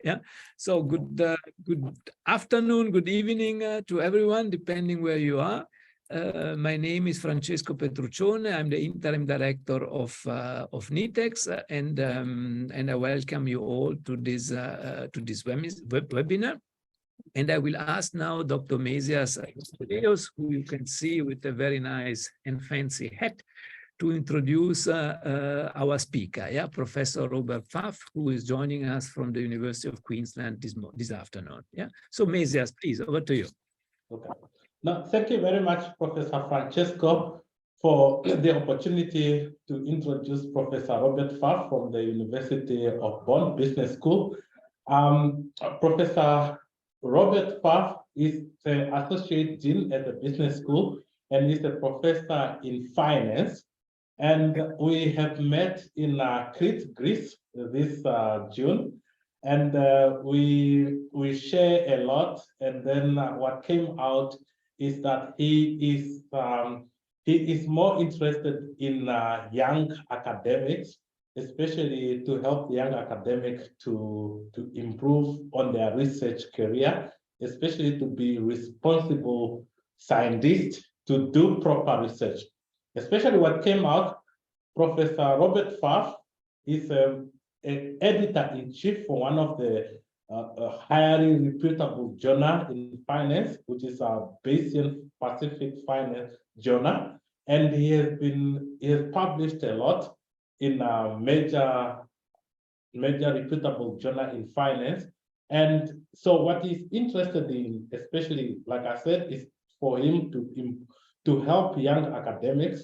Yeah. So good afternoon, good evening to everyone, depending where you are. My name is Francesco Petruccione. I'm the interim director of NITheCS, and I welcome you all to this webinar. And I will ask now Dr. Mesias, who you can see with a very nice and fancy hat, to introduce our speaker, Professor Robert Faff, who is joining us from the University of Queensland this afternoon. So Mesias, please, over to you. Okay. Now, thank you very much, Professor Francesco, for the opportunity to introduce Professor Robert Faff from the University of Bonn Business School. Professor Robert Faff is the Associate Dean at the Business School and is a professor in finance. And we have met in Crete, Greece, this June, and we share a lot. And then what came out is that he is more interested in young academics, especially to help young academics to improve on their research career, especially to be responsible scientists, to do proper research. Especially what came out, Professor Robert Faff is an editor-in-chief for one of the highly reputable journal in finance, which is a Bayesian Pacific Finance Journal, and he has published a lot in a major reputable journal in finance. And so what he's interested in, especially, like I said, is for him to help young academics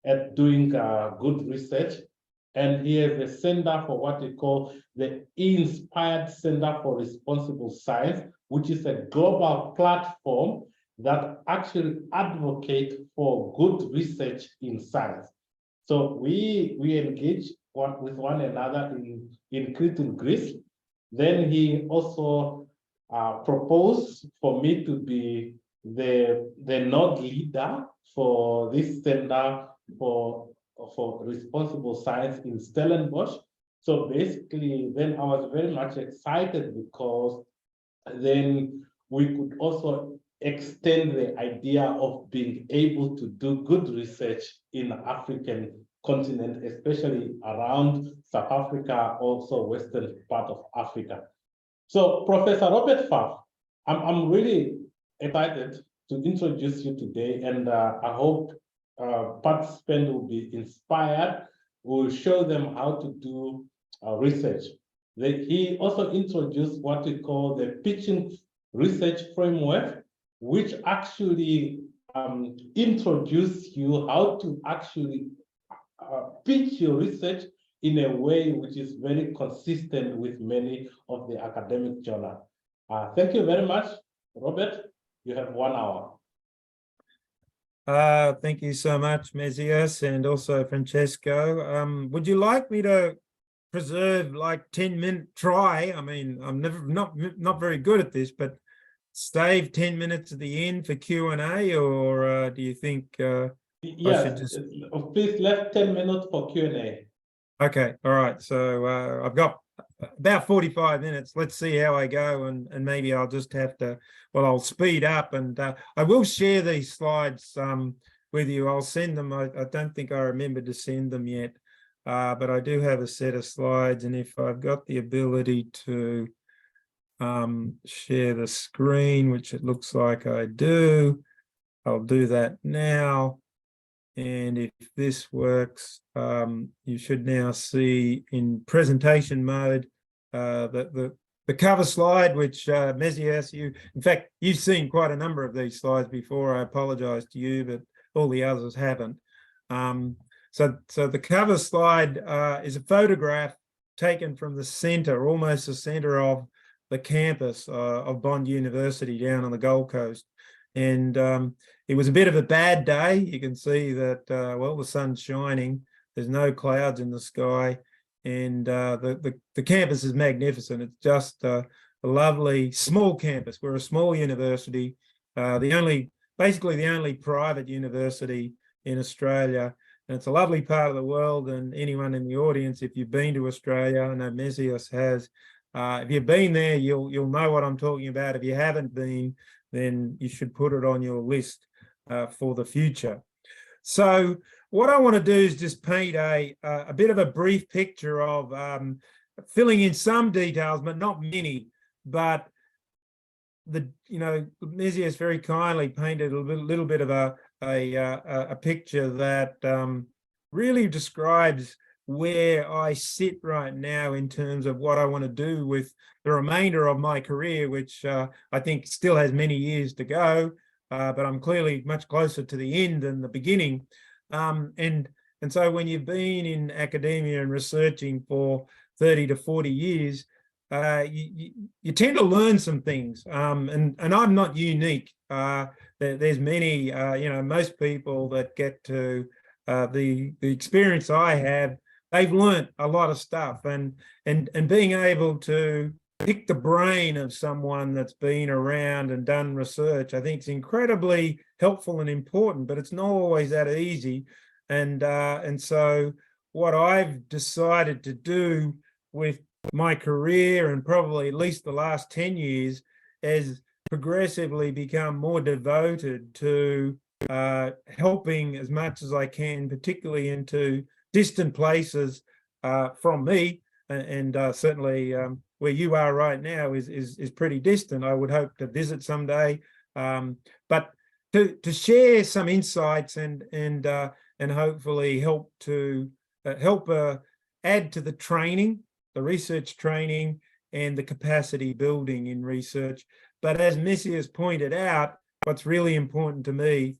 at doing good research. And he has a center for what we call the InSPiR2eS Centre for Responsible Science, which is a global platform that actually advocates for good research in science. So we engage with one another in Crete and Greece. Then he also proposed for me to be the node leader for this center for responsible science in Stellenbosch. So basically, then I was very much excited because then we could also extend the idea of being able to do good research in the African continent, especially around South Africa, also western part of Africa. So Professor Robert Faff, I'm really excited to introduce you today, and I hope participants will be inspired. We'll show them how to do research. He also introduced what we call the pitching research framework, which actually introduces you how to actually pitch your research in a way which is very consistent with many of the academic journals. Thank you very much, Robert. You have 1 hour. Thank you so much, Mesias, and also Francesco. Would you like me to preserve like 10-minute try? I mean, I'm not very good at this, but save 10 minutes at the end for Q&A, or do you think? Yes, please left 10 minutes for Q&A. Okay, all right. So I've got about 45 minutes. Let's see how I go, and maybe I'll just have to, well, I'll speed up, and I will share these slides with you. I'll send them. I don't think I remember to send them yet, but I do have a set of slides, and if I've got the ability to share the screen, which it looks like I do, I'll do that now. And if this works, you should now see in presentation mode the cover slide, which Mesias, in fact, you've seen quite a number of these slides before. I apologize to you, but all the others haven't. So the cover slide is a photograph taken from the center, almost the center of the campus of Bond University down on the Gold Coast. And it was a bit of a bad day. You can see that, well, the sun's shining. There's no clouds in the sky. And the campus is magnificent. It's just a lovely small campus. We're a small university, basically the only private university in Australia. And it's a lovely part of the world. And anyone in the audience, if you've been to Australia, I know Mesias has, If you've been there, you'll know what I'm talking about. If you haven't been, then you should put it on your list for the future. So what I want to do is just paint a bit of a brief picture of filling in some details, but not many. But NITheCS very kindly painted a little bit of a picture that really describes where I sit right now in terms of what I want to do with the remainder of my career, which I think still has many years to go, but I'm clearly much closer to the end than the beginning. And so when you've been in academia and researching for 30 to 40 years, you tend to learn some things, and I'm not unique. There's many, most people that get to the experience I have, they've learned a lot of stuff, and being able to pick the brain of someone that's been around and done research, I think is incredibly helpful and important, but it's not always that easy. And so what I've decided to do with my career, and probably at least the last 10 years, is progressively become more devoted to helping as much as I can, particularly into distant places from me, and certainly where you are right now is pretty distant. I would hope to visit someday, but to share some insights and hopefully help to add to the training, the research training, and the capacity building in research. But as Missy has pointed out, what's really important to me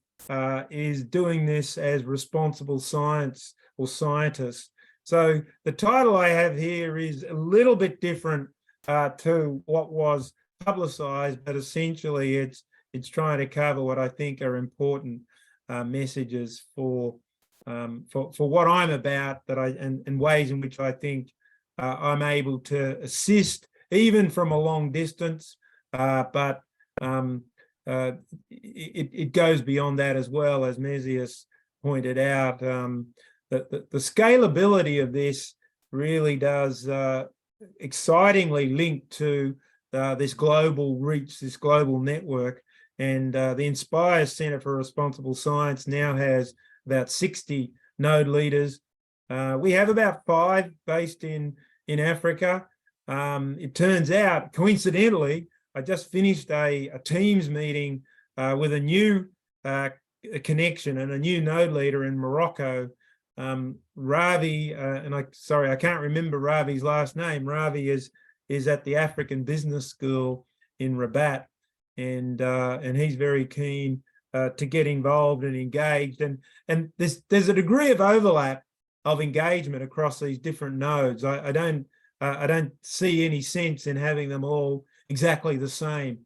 is doing this as responsible science or scientists. So the title I have here is a little bit different to what was publicized, but essentially it's trying to cover what I think are important messages for what I'm about, and ways in which I think I'm able to assist even from a long distance, but it goes beyond that as well, as NITheCS pointed out. The scalability of this really does excitingly link to this global reach, this global network. And the InSPiR2eS Centre for Responsible Science now has about 60 node leaders. We have about 5 based in Africa. It turns out, coincidentally, I just finished a Teams meeting with a new connection and a new node leader in Morocco. Ravi, I can't remember Ravi's last name. Ravi is at the African Business School in Rabat, and he's very keen to get involved and engaged. And there's a degree of overlap of engagement across these different nodes. I don't see any sense in having them all exactly the same.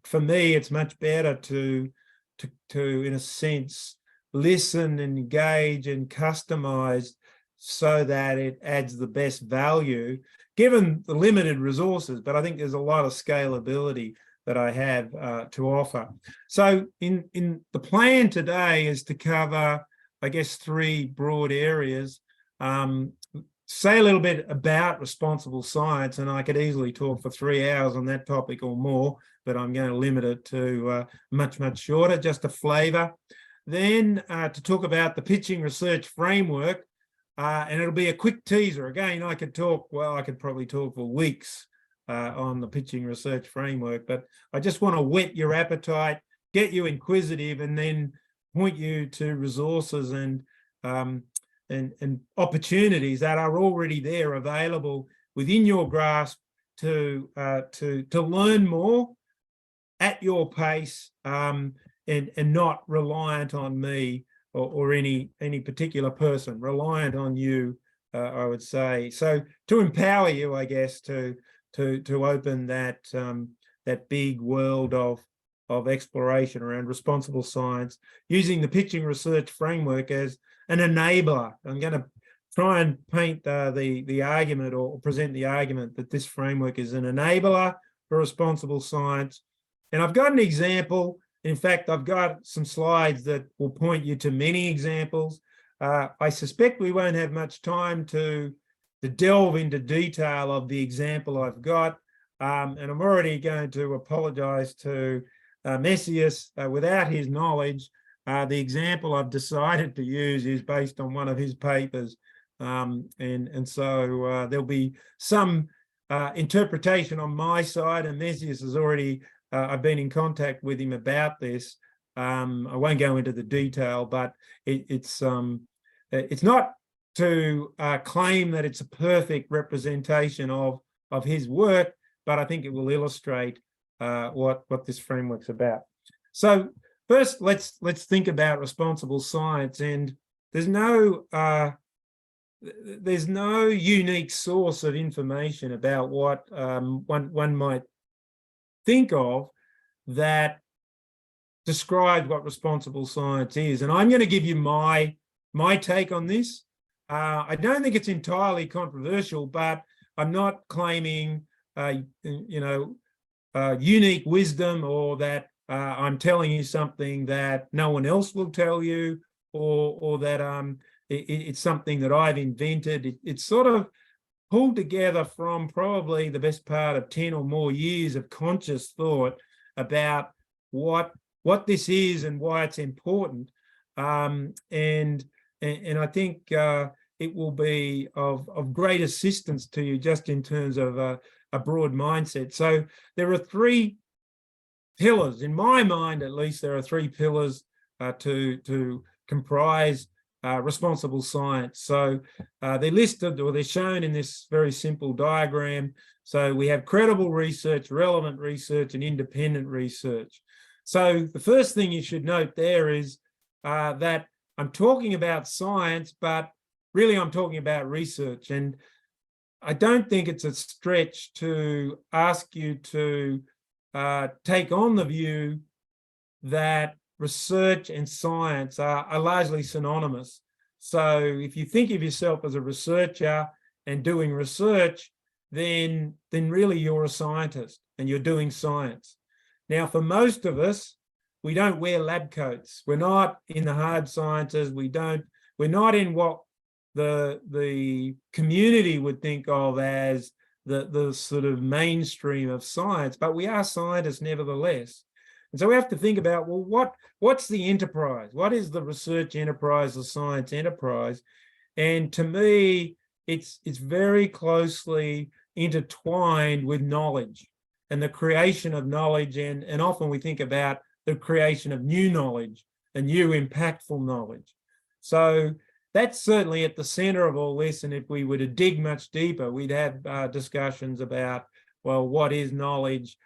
For me, it's much better to in a sense listen and engage and customize so that it adds the best value given the limited resources. But I think there's a lot of scalability that I have to offer. So in the plan today is to cover, I guess, 3 broad areas. Say a little bit about responsible science, and I could easily talk for 3 hours on that topic or more, but I'm going to limit it to much shorter, just a flavour. Then to talk about the pitching research framework, and it'll be a quick teaser. Again, I could probably talk for weeks on the pitching research framework, but I just want to whet your appetite, get you inquisitive, and then point you to resources and opportunities that are already there, available within your grasp to learn more at your pace, and not reliant on me or any particular person, reliant on you, I would say. So to empower you, I guess, to open that big world of exploration around responsible science, using the pitching research framework as an enabler. I'm going to try and paint the argument, or present the argument, that this framework is an enabler for responsible science. And I've got an example. In fact, I've got some slides that will point you to many examples. I suspect we won't have much time to delve into detail of the example I've got. And I'm already going to apologize to NITheCS. Without his knowledge, the example I've decided to use is based on one of his papers. And so there'll be some interpretation on my side, and NITheCS has already, I've been in contact with him about this. I won't go into the detail, but it's not to claim that it's a perfect representation of his work, but I think it will illustrate what this framework's about. So first, let's think about responsible science, and there's no unique source of information about what one might think of that describes what responsible science is. And I'm going to give you my take on this. I don't think it's entirely controversial, but I'm not claiming unique wisdom, or that I'm telling you something that no one else will tell you, or that it's something that I've invented. It's sort of pulled together from probably the best part of 10 or more years of conscious thought about what this is and why it's important. And I think it will be of great assistance to you just in terms of a broad mindset. So there are three pillars, in my mind at least, there are three pillars to comprise responsible science. So they're listed, or they're shown in this very simple diagram. So we have credible research, relevant research, and independent research. So the first thing you should note there is that I'm talking about science, but really I'm talking about research. And I don't think it's a stretch to ask you to take on the view that research and science are largely synonymous. So if you think of yourself as a researcher and doing research, then really you're a scientist and you're doing science. Now, for most of us, we don't wear lab coats. We're not in the hard sciences. We're not in what the community would think of as the sort of mainstream of science, but we are scientists nevertheless. And so we have to think about, well, what's the enterprise? What is the research enterprise, the science enterprise? And to me, it's very closely intertwined with knowledge and the creation of knowledge. And often we think about the creation of new knowledge and new impactful knowledge. So that's certainly at the center of all this. And if we were to dig much deeper, we'd have discussions about, well, what is knowledge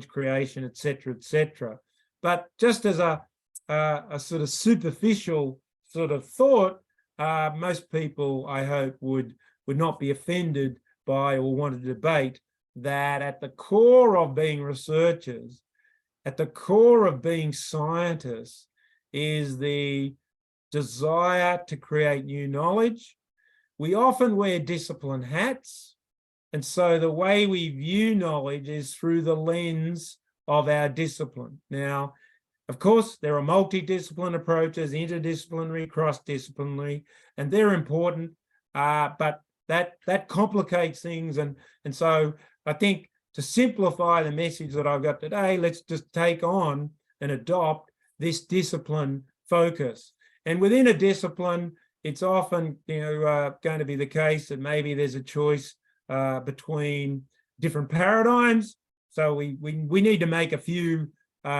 creation, et cetera, et cetera. But just as a sort of superficial sort of thought, most people, I hope, would not be offended by or want to debate that at the core of being researchers, at the core of being scientists, is the desire to create new knowledge. We often wear discipline hats. And so the way we view knowledge is through the lens of our discipline. Now, of course, there are multidiscipline approaches, interdisciplinary, cross-disciplinary, and they're important, but that complicates things. And so I think to simplify the message that I've got today, let's just take on and adopt this discipline focus. And within a discipline, it's often going to be the case that maybe there's a choice between different paradigms. So we need to make a few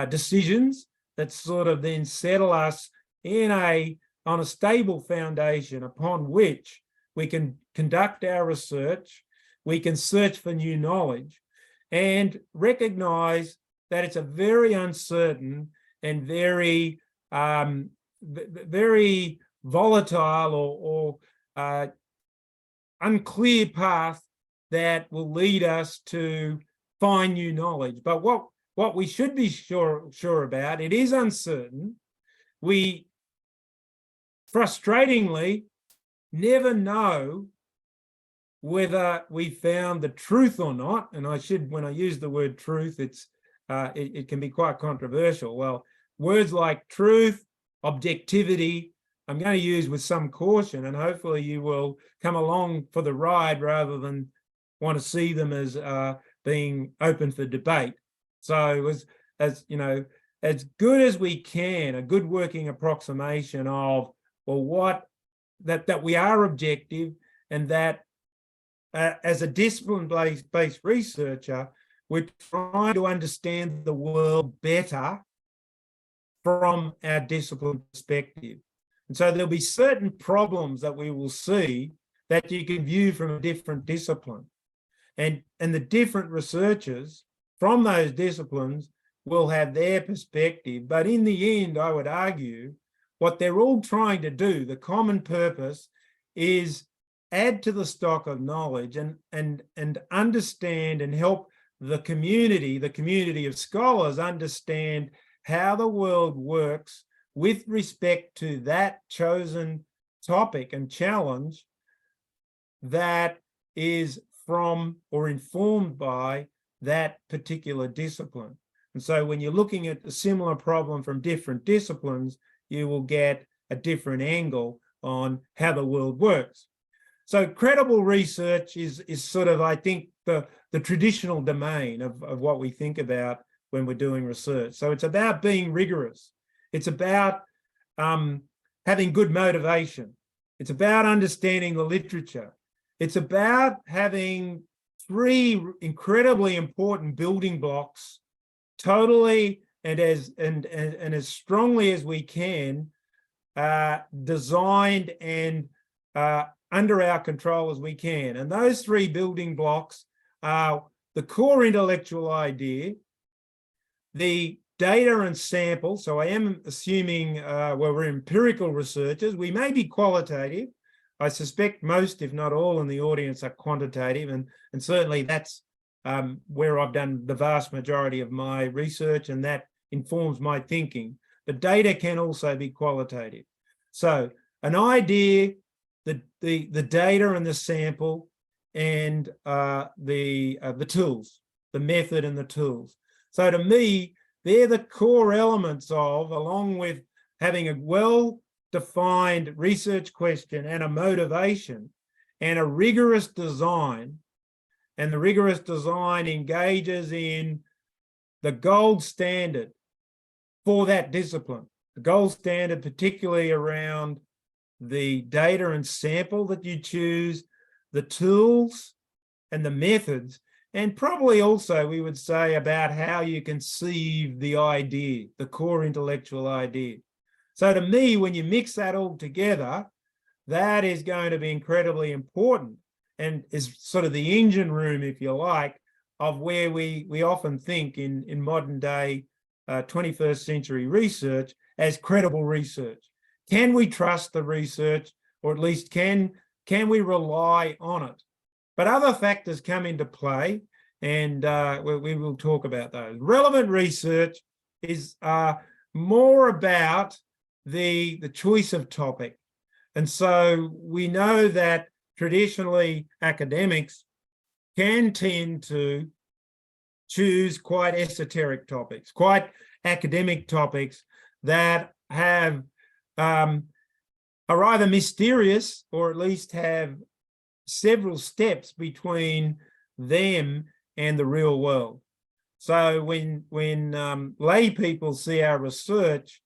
decisions that sort of then settle us on a stable foundation upon which we can conduct our research, we can search for new knowledge, and recognize that it's a very uncertain and very volatile or unclear path that will lead us to find new knowledge. But what we should be sure about, it is uncertain. We frustratingly never know whether we found the truth or not. And when I use the word truth, it can be quite controversial. Well, words like truth, objectivity, I'm going to use with some caution, and hopefully you will come along for the ride rather than want to see them as being open for debate. So as you know, as good as we can, a good working approximation of, well, what that we are objective, and that as a discipline-based researcher, we're trying to understand the world better from our discipline perspective. And so there'll be certain problems that we will see that you can view from a different discipline. And the different researchers from those disciplines will have their perspective. But in the end, I would argue, what they're all trying to do, the common purpose, is add to the stock of knowledge and understand and help the community of scholars understand how the world works with respect to that chosen topic and challenge that is from or informed by that particular discipline. And so when you're looking at a similar problem from different disciplines, you will get a different angle on how the world works. So credible research is sort of, I think, the traditional domain of what we think about when we're doing research. So it's about being rigorous. It's about having good motivation. It's about understanding the literature. It's about having three incredibly important building blocks totally and as strongly as we can designed and under our control as we can. And those three building blocks are the core intellectual idea, the data and sample. So I am assuming we're empirical researchers. We may be qualitative. I suspect most, if not all, in the audience are quantitative, and certainly that's where I've done the vast majority of my research, and that informs my thinking. But data can also be qualitative. So an idea, the data and the sample, and the tools, the method and the tools. So to me, they're the core elements of, along with having a well-defined research question and a motivation and a rigorous design. And the rigorous design engages in the gold standard for that discipline. The gold standard, particularly around the data and sample that you choose, the tools and the methods, and probably also we would say about how you conceive the idea, the core intellectual idea. So to me, when you mix that all together, that is going to be incredibly important and is sort of the engine room, if you like, of where we often think in modern day 21st century research as credible research. Can we trust the research, or at least can we rely on it? But other factors come into play, and we will talk about those. Relevant research is more about the choice of topic. And so we know that traditionally academics can tend to choose quite esoteric topics, quite academic topics that have are either mysterious or at least have several steps between them and the real world. So when lay people see our research,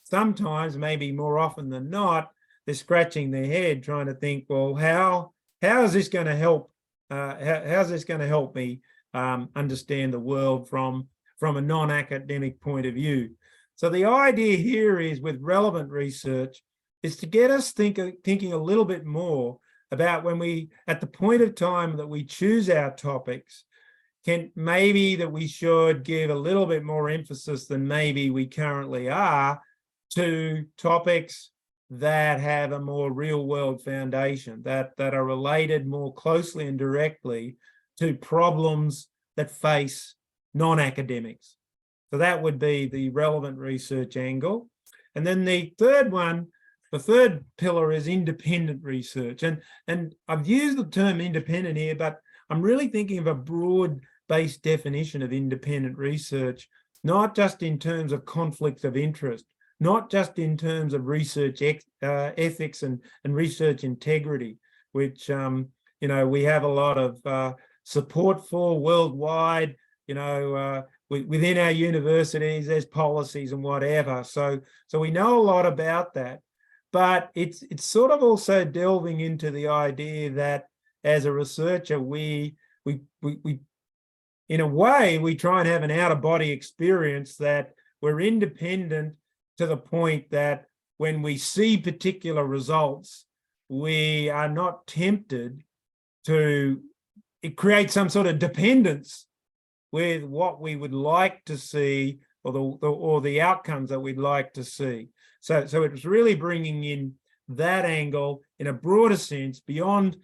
sometimes, maybe more often than not, they're scratching their head trying to think, well, how is this going to help? How's this going to help me understand the world from a non-academic point of view? So the idea here is, with relevant research, is to get us thinking a little bit more about when we, at the point of time that we choose our topics, maybe that we should give a little bit more emphasis than maybe we currently are to topics that have a more real world foundation, that are related more closely and directly to problems that face non-academics. So that would be the relevant research angle. And then the third pillar is independent research. And I've used the term independent here, but I'm really thinking of a broad-based definition of independent research, not just in terms of conflicts of interest, not just in terms of research ethics and research integrity, which, you know, we have a lot of support for worldwide, you know, within our universities, there's policies and whatever. So we know a lot about that, but it's sort of also delving into the idea that as a researcher, we in a way, we try and have an out-of-body experience that we're independent to the point that when we see particular results, we are not tempted to create some sort of dependence with what we would like to see or the outcomes that we'd like to see. So it was really bringing in that angle in a broader sense, beyond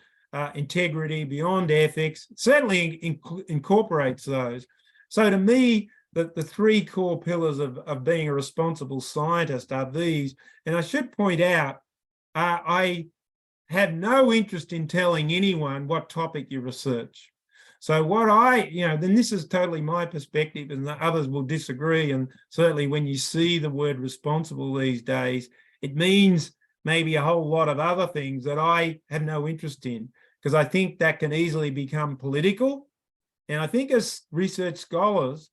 integrity, beyond ethics, certainly incorporates those. So to me, the three core pillars of being a responsible scientist are these. And I should point out, I have no interest in telling anyone what topic you research. So what then this is totally my perspective, and the others will disagree. And certainly when you see the word responsible these days, it means maybe a whole lot of other things that I have no interest in, because I think that can easily become political. And I think as research scholars,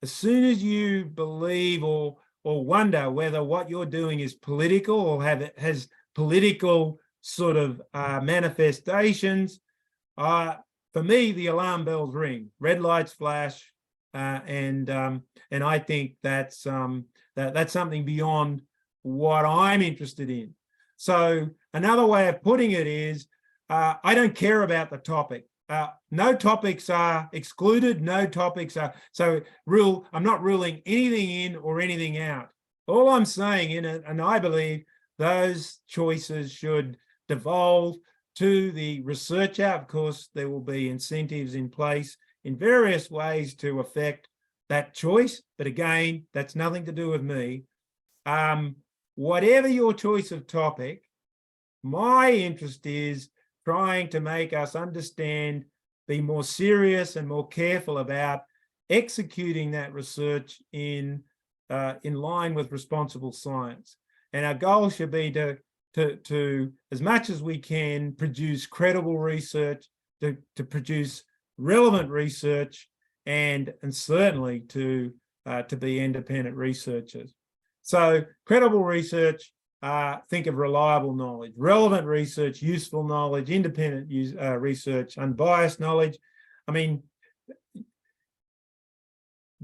as soon as you believe or wonder whether what you're doing is political or has political sort of manifestations, for me, the alarm bells ring, red lights flash, and I think that's something beyond what I'm interested in. So another way of putting it is, I don't care about the topic. No topics are excluded. No topics are I'm not ruling anything in or anything out. All I'm saying in it, and I believe those choices should devolve to the researcher. Of course, there will be incentives in place in various ways to affect that choice. But again, that's nothing to do with me. Whatever your choice of topic, my interest is trying to make us understand, be more serious and more careful about executing that research in line with responsible science. And our goal should be to as much as we can, produce credible research, to produce relevant research, and certainly to be independent researchers. So credible research, think of reliable knowledge, relevant research, useful knowledge, independent research, unbiased knowledge. I mean,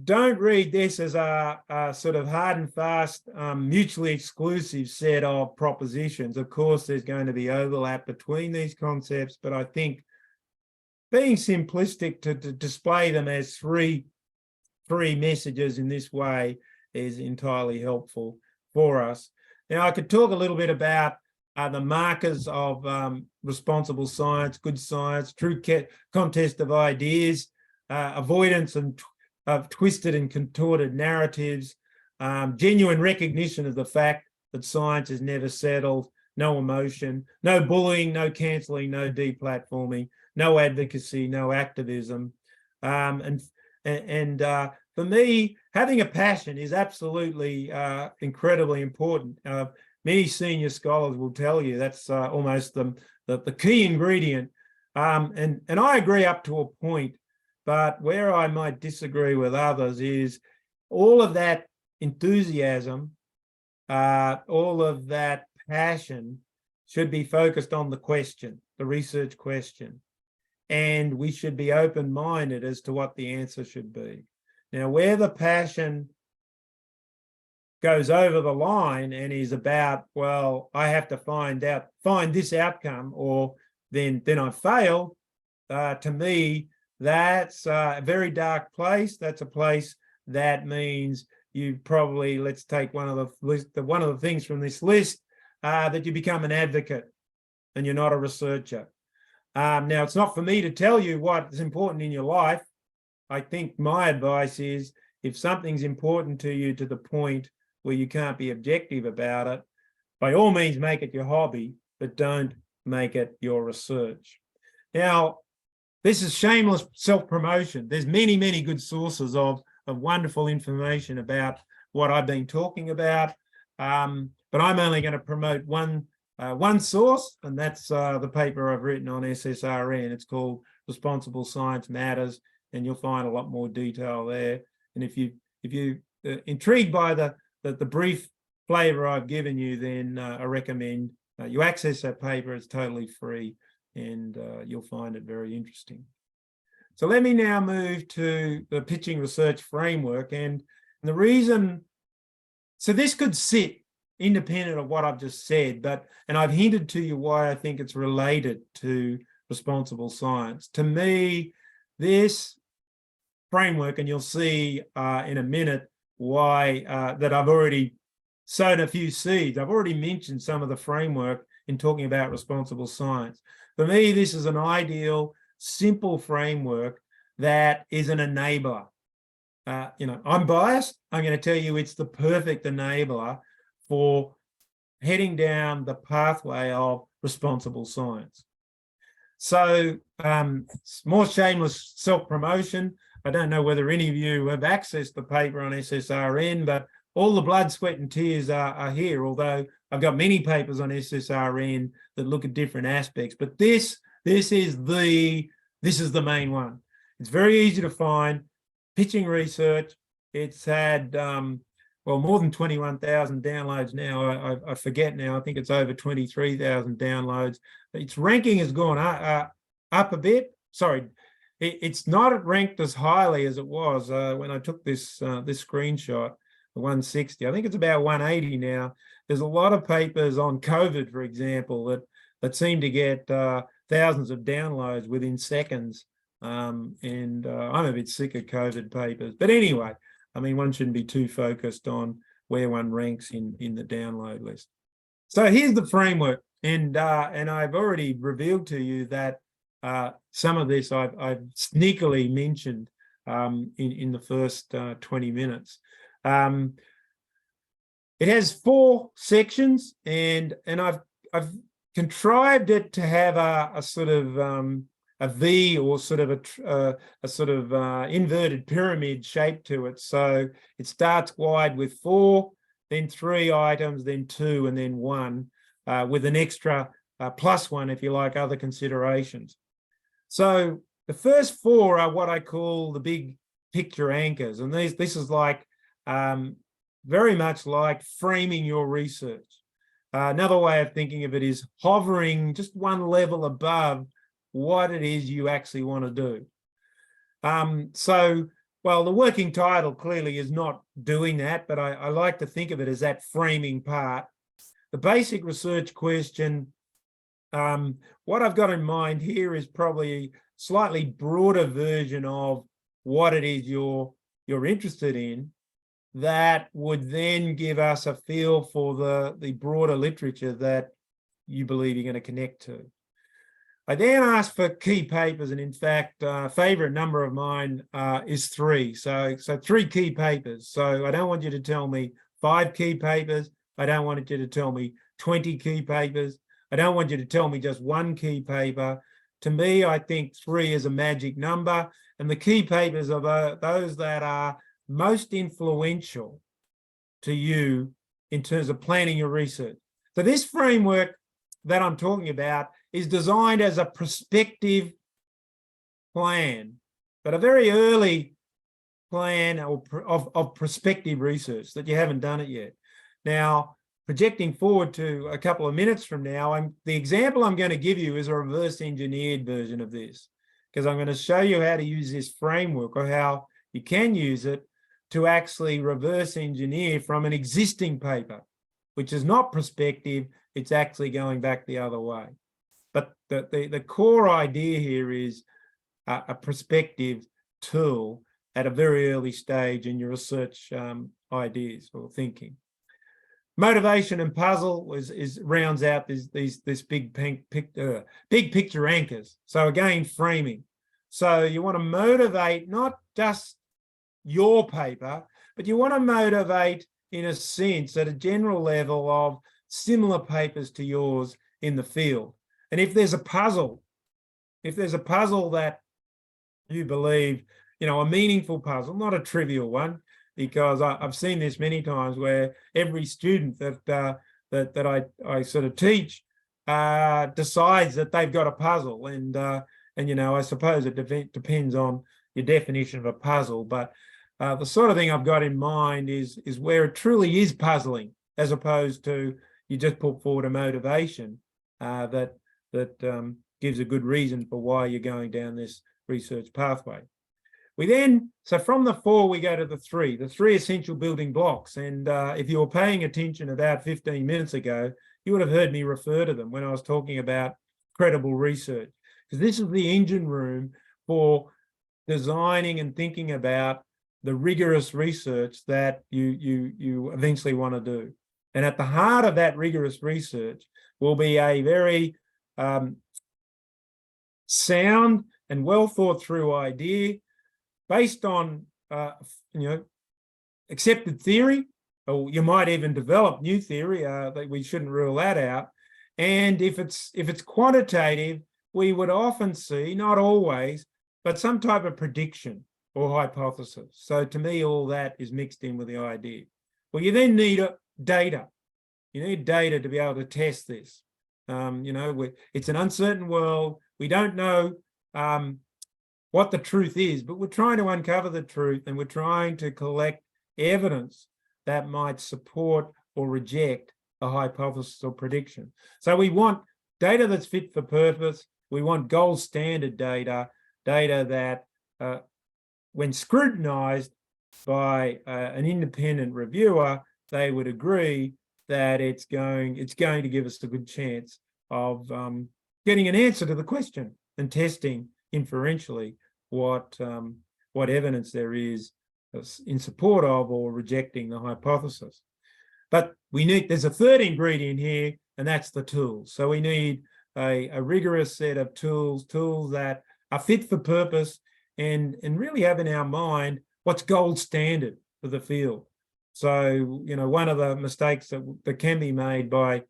don't read this as a sort of hard and fast, mutually exclusive set of propositions. Of course, there's going to be overlap between these concepts, but I think being simplistic to display them as three messages in this way is entirely helpful for us. Now, I could talk a little bit about the markers of responsible science, good science, true contest of ideas, avoidance of twisted and contorted narratives, genuine recognition of the fact that science is never settled, no emotion, no bullying, no cancelling, no deplatforming, no advocacy, no activism. And for me, having a passion is absolutely incredibly important. Many senior scholars will tell you that's almost the key ingredient. And I agree up to a point. But where I might disagree with others is all of that enthusiasm, all of that passion should be focused on the question, the research question. And we should be open-minded as to what the answer should be. Now, where the passion goes over the line and is about, well, I have to find this outcome, or then I failed, to me, that's a very dark place. That's a place that means you probably, let's take one of the things from this list, that you become an advocate and you're not a researcher. Now, it's not for me to tell you what is important in your life. I think my advice is, if something's important to you to the point where you can't be objective about it, by all means make it your hobby, but don't make it your research. Now, this is shameless self-promotion. There's many, many good sources of wonderful information about what I've been talking about. but I'm only going to promote one source, and that's the paper I've written on SSRN. It's called Responsible Science Matters, and you'll find a lot more detail there. And if you intrigued by the brief flavor I've given you, then I recommend you access that paper. It's totally free, and you'll find it very interesting. So let me now move to the pitching research framework. And the reason, so this could sit independent of what I've just said, and I've hinted to you why I think it's related to responsible science. To me, this framework, and you'll see in a minute why that I've already sown a few seeds. I've already mentioned some of the framework in talking about responsible science. For me, this is an ideal, simple framework that is an enabler. I'm biased. I'm going to tell you it's the perfect enabler for heading down the pathway of responsible science. So more shameless self-promotion. I don't know whether any of you have accessed the paper on SSRN, but all the blood, sweat and tears are here, although I've got many papers on SSRN that look at different aspects. But this is the main one. It's very easy to find. Pitching research. It's had more than 21,000 downloads now. I forget now. I think it's over 23,000 downloads. Its ranking has gone up a bit. Sorry, it's not ranked as highly as it was when I took this screenshot. The 160. I think it's about 180 now. There's a lot of papers on COVID, for example, that seem to get thousands of downloads within seconds. I'm a bit sick of COVID papers. But anyway, I mean, one shouldn't be too focused on where one ranks in the download list. So here's the framework. And I've already revealed to you that some of this I've sneakily mentioned in the first 20 minutes. It has 4 sections, and I've contrived it to have a sort of a V or sort of a sort of inverted pyramid shape to it. So it starts wide with 4, then 3 items, then 2, and then 1, with an extra +1 if you like, other considerations. So the first 4 are what I call the big picture anchors, and this is like very much like framing your research. Another way of thinking of it is hovering just one level above what it is you actually want to do. Well, the working title clearly is not doing that, but I like to think of it as that framing part. The basic research question, what I've got in mind here is probably a slightly broader version of what it is you're interested in, that would then give us a feel for the broader literature that you believe you're going to connect to. I then asked for key papers, and in fact, a favourite number of mine is 3. So 3 key papers. So I don't want you to tell me 5 key papers. I don't want you to tell me 20 key papers. I don't want you to tell me just 1 key paper. To me, I think 3 is a magic number, and the key papers are those that are most influential to you in terms of planning your research. So this framework that I'm talking about is designed as a prospective plan, but a very early plan of prospective research that you haven't done it yet. Now, projecting forward to a couple of minutes from now, the example I'm going to give you is a reverse engineered version of this, because I'm going to show you how to use this framework, or how you can use it to actually reverse engineer from an existing paper, which is not prospective, it's actually going back the other way. But the core idea here is a prospective tool at a very early stage in your research ideas or thinking. Motivation and puzzle rounds out this big picture anchors. So again, framing. So you want to motivate not just your paper, but you want to motivate, in a sense, at a general level, of similar papers to yours in the field. And if there's a puzzle that you believe, a meaningful puzzle, not a trivial one, because I've seen this many times where every student that I sort of teach decides that they've got a puzzle, and I suppose it depends on your definition of a puzzle, but the sort of thing I've got in mind is where it truly is puzzling, as opposed to you just put forward a motivation that gives a good reason for why you're going down this research pathway. So from the 4, we go to the 3 essential building blocks. And if you were paying attention about 15 minutes ago, you would have heard me refer to them when I was talking about credible research, because this is the engine room for designing and thinking about the rigorous research that you eventually want to do. And at the heart of that rigorous research will be a very sound and well thought through idea based on accepted theory, or you might even develop new theory. That we shouldn't rule that out. And if it's quantitative, we would often see, not always, but some type of prediction or hypothesis. So to me, all that is mixed in with the idea. Well, you then need data. You need data to be able to test this. It's an uncertain world. We don't know what the truth is, but we're trying to uncover the truth, and we're trying to collect evidence that might support or reject a hypothesis or prediction. So we want data that's fit for purpose. We want gold standard data that when scrutinized by an independent reviewer, they would agree that it's going to give us a good chance of getting an answer to the question and testing inferentially what evidence there is in support of or rejecting the hypothesis. But there's a third ingredient here, and that's the tools. So we need a rigorous set of tools that are fit for purpose and really have in our mind what's gold standard for the field. So, one of the mistakes that can be made by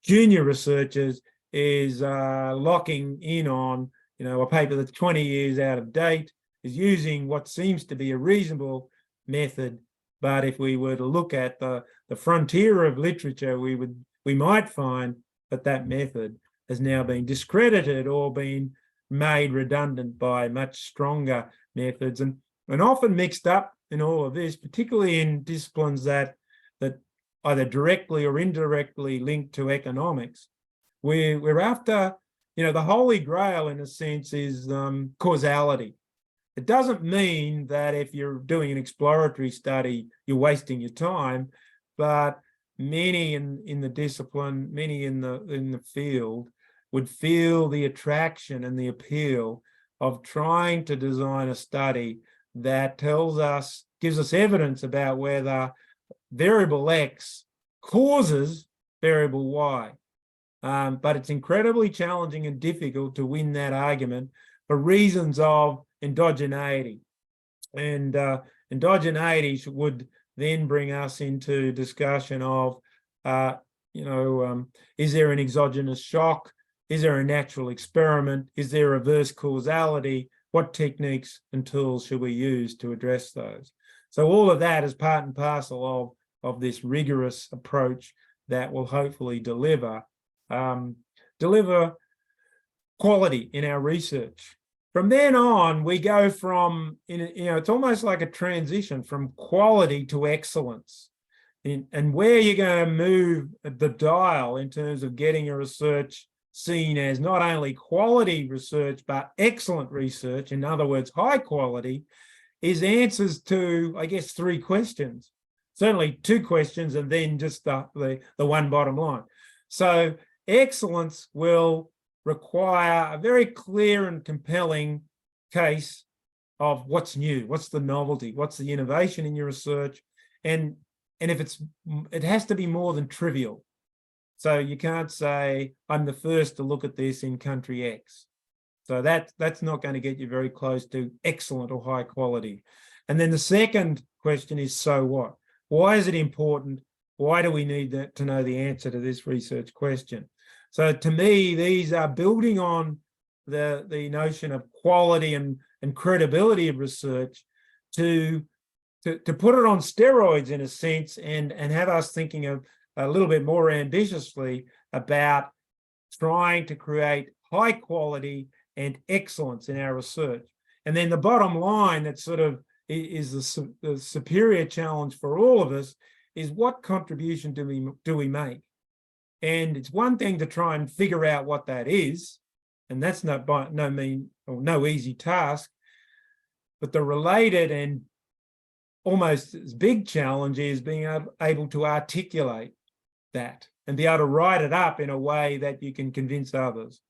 junior researchers is locking in on, a paper that's 20 years out of date, is using what seems to be a reasonable method. But if we were to look at the frontier of literature, we might find that method has now been discredited or been made redundant by much stronger methods, and often mixed up in all of this, particularly in disciplines that either directly or indirectly linked to economics. We're after, the holy grail in a sense is causality. It doesn't mean that if you're doing an exploratory study, you're wasting your time, but many in the discipline, many in the field would feel the attraction and the appeal of trying to design a study that gives us evidence about whether variable X causes variable Y. But it's incredibly challenging and difficult to win that argument for reasons of endogeneity. And endogeneity would then bring us into discussion of, is there an exogenous shock? Is there a natural experiment? Is there reverse causality? What techniques and tools should we use to address those? So all of that is part and parcel of this rigorous approach that will hopefully deliver quality in our research. From then on, we go from, it's almost like a transition from quality to excellence. And where you're going to move the dial in terms of getting your research seen as not only quality research, but excellent research, in other words, high quality, is answers to, I guess, 3 questions. Certainly 2 questions, and then just the one bottom line. So excellence will require a very clear and compelling case of what's new, what's the novelty, what's the innovation in your research, and if it has to be more than trivial. So you can't say, I'm the first to look at this in country X. So that's not going to get you very close to excellent or high quality. And then the second question is, so what? Why is it important? Why do we need to know the answer to this research question? So to me, these are building on the notion of quality and credibility of research to to put it on steroids in a sense, and have us thinking of a little bit more ambitiously about trying to create high quality and excellence in our research. And then the bottom line that sort of is the superior challenge for all of us is, what contribution do we make? And it's one thing to try and figure out what that is, and that's no easy task. But the related and almost as big challenge is being able to articulate that and be able to write it up in a way that you can convince others.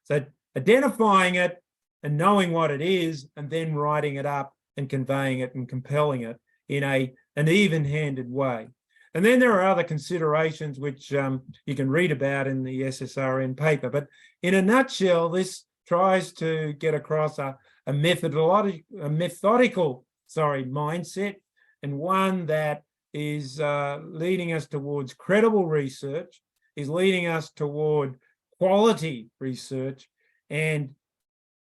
So identifying it and knowing what it is, and then writing it up and conveying it and compelling it in an even-handed way. And then there are other considerations which you can read about in the SSRN paper. But in a nutshell, this tries to get across a methodical mindset, and one that is leading us towards credible research, is leading us toward quality research, and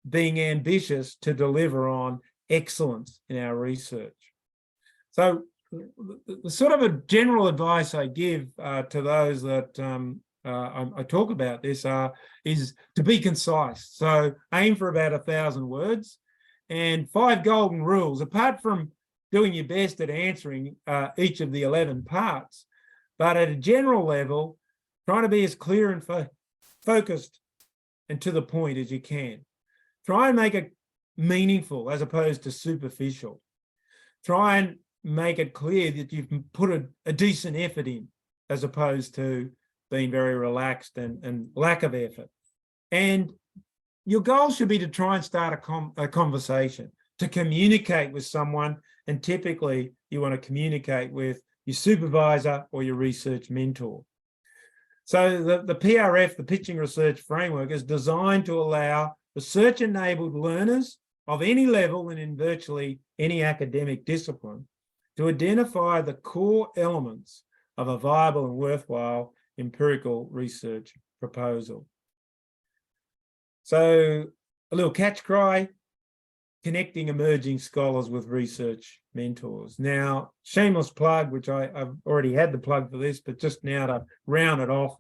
being ambitious to deliver on excellence in our research. So the sort of a general advice I give to those that I talk about this is to be concise. So aim for about 1,000 words, and 5 golden rules, apart from doing your best at answering each of the 11 parts. But at a general level, trying to be as clear and focused and to the point as you can. Try and make it meaningful as opposed to superficial. Try and make it clear that you've put a decent effort in, as opposed to being very relaxed and lack of effort. And your goal should be to try and start a conversation, to communicate with someone. And typically you want to communicate with your supervisor or your research mentor. So the PRF, the Pitching Research Framework, is designed to allow research-enabled learners of any level and in virtually any academic discipline to identify the core elements of a viable and worthwhile empirical research proposal. So a little catch cry: connecting emerging scholars with research mentors. Now, shameless plug, which I've already had the plug for this, but just now to round it off,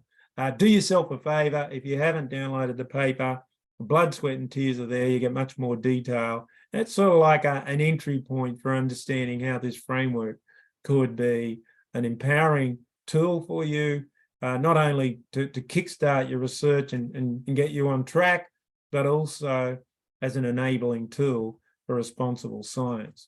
do yourself a favor. If you haven't downloaded the paper, Blood, Sweat and Tears are there. You get much more detail. It's sort of like an entry point for understanding how this framework could be an empowering tool for you, not only to kickstart your research and get you on track, but also as an enabling tool for responsible science.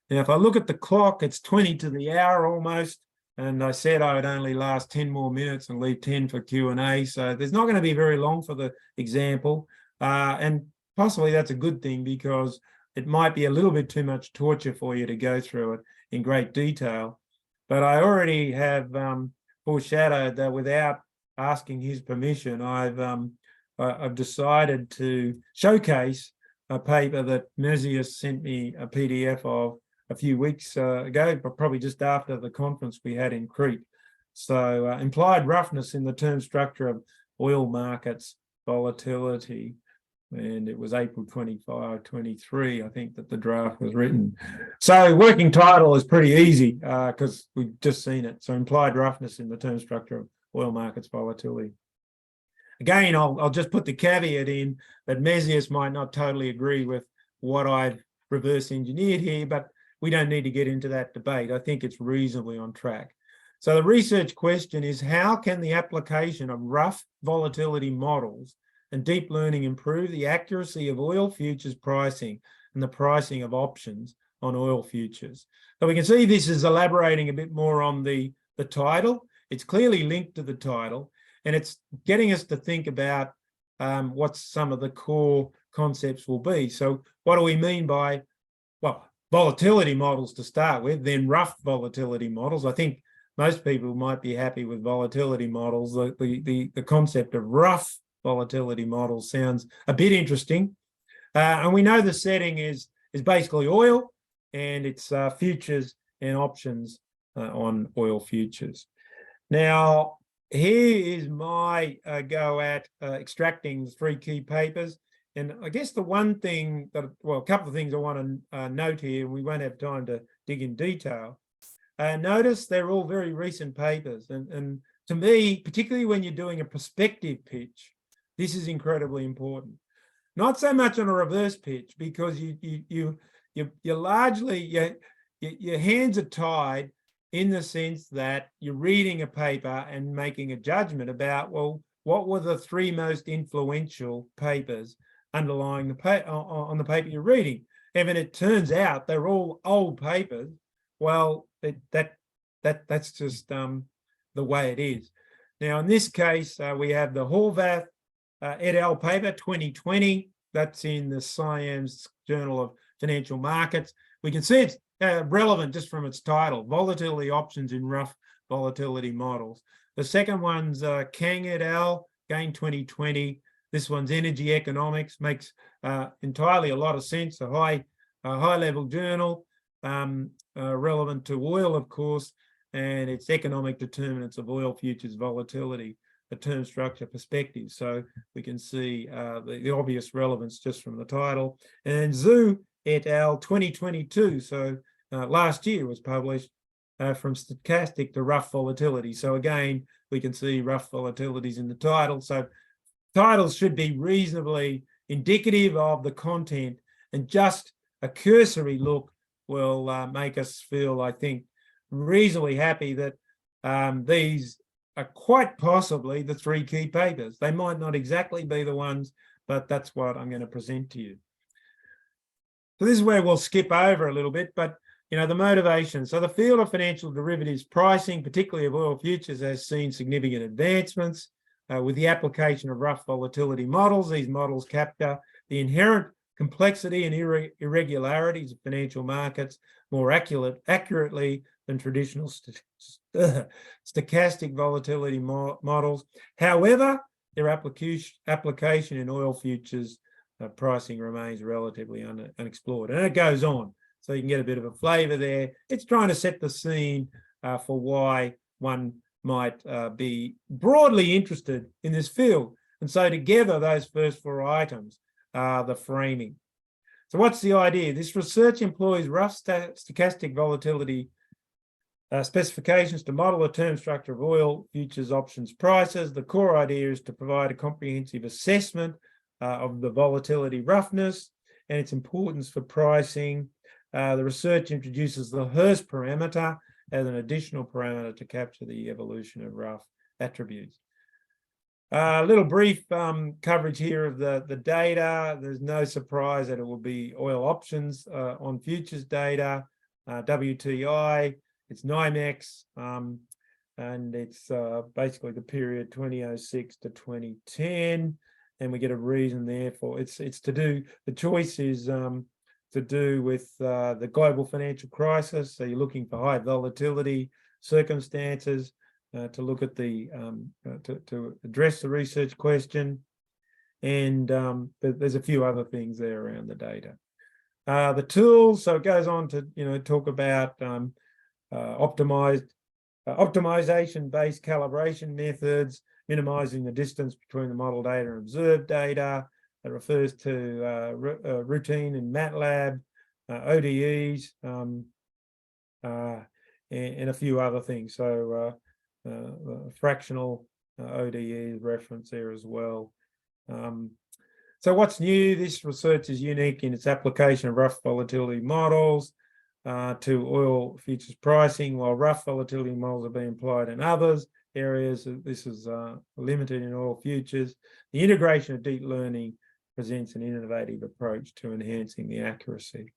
Now, if I look at the clock, it's 20 to the hour almost, and I said I would only last 10 more minutes and leave 10 for Q&A, so there's not going to be very long for the example, and possibly that's a good thing, because it might be a little bit too much torture for you to go through it in great detail. But I already have foreshadowed that without asking his permission, I've decided to showcase a paper that NITheCS sent me a PDF of a few weeks ago, but probably just after the conference we had in Crete. So implied roughness in the term structure of oil markets volatility. And it was April 25, 23, I think, that the draft was written. So working title is pretty easy because we've just seen it. So implied roughness in the term structure of oil markets volatility. Again, I'll just put the caveat in that NITheCS might not totally agree with what I've reverse engineered here, but we don't need to get into that debate. I think it's reasonably on track. So the research question is, how can the application of rough volatility models and deep learning improve the accuracy of oil futures pricing and the pricing of options on oil futures? So we can see this is elaborating a bit more on the title. It's clearly linked to the title, and it's getting us to think about what some of the core concepts will be. So what do we mean by, well, volatility models to start with, then rough volatility models? I think most people might be happy with volatility models. The concept of rough volatility models sounds a bit interesting. And we know the setting is basically oil, and it's futures and options on oil futures. Now, here is my go at extracting the 3 key papers. And I guess the one thing that, well, a couple of things I want to note here, and we won't have time to dig in detail. Notice they're all very recent papers. And to me, particularly when you're doing a prospective pitch, this is incredibly important. Not so much on a reverse pitch, because you're largely, your hands are tied in the sense that you're reading a paper and making a judgment about, well, what were the 3 most influential papers underlying the on the paper you're reading? And when it turns out they're all old papers, well, that's just the way it is. Now, in this case, we have the Horvath et al. Paper 2020. That's in the Science Journal of Financial Markets. We can see it's relevant just from its title, Volatility Options in Rough Volatility Models. The second one's Kang et al., again 2020. This one's Energy Economics, makes entirely a lot of sense, a high-level journal, relevant to oil, of course, and it's economic determinants of oil futures volatility, a term structure perspective. So we can see the obvious relevance just from the title. And Zhu et al. 2022, so last year was published, from stochastic to rough volatility. So again, we can see rough volatilities in the title. So titles should be reasonably indicative of the content, and just a cursory look will make us feel, I think, reasonably happy that these are quite possibly the 3 key papers. They might not exactly be the ones, but that's what I'm going to present to you. So this is where we'll skip over a little bit, but the motivation. So the field of financial derivatives pricing, particularly of oil futures, has seen significant advancements with the application of rough volatility models. These models capture the inherent complexity and irregularities of financial markets more accurately than traditional stochastic volatility models. However, their application in oil futures pricing remains relatively unexplored. And it goes on. So you can get a bit of a flavour there. It's trying to set the scene for why one might be broadly interested in this field. And so together, those first 4 items are the framing. So what's the idea? This research employs rough stochastic volatility specifications to model the term structure of oil futures options prices. The core idea is to provide a comprehensive assessment of the volatility roughness and its importance for pricing. The research introduces the Hurst parameter as an additional parameter to capture the evolution of rough attributes. A little brief coverage here of the data. There's no surprise that it will be oil options on futures data, WTI, it's NYMEX, and it's basically the period 2006 to 2010. And we get a reason there for it's to do, the choice is to do with the global financial crisis. So you're looking for high volatility circumstances to look at the to address the research question, and there's a few other things there around the data. The tools, so it goes on to talk about optimization-based calibration methods, minimizing the distance between the model data and observed data. It refers to routine in MATLAB, ODEs, and a few other things. So fractional ODE reference there as well. So what's new? This research is unique in its application of rough volatility models to oil futures pricing, while rough volatility models are being applied in others areas. This is limited in oil futures. The integration of deep learning presents an innovative approach to enhancing the accuracy.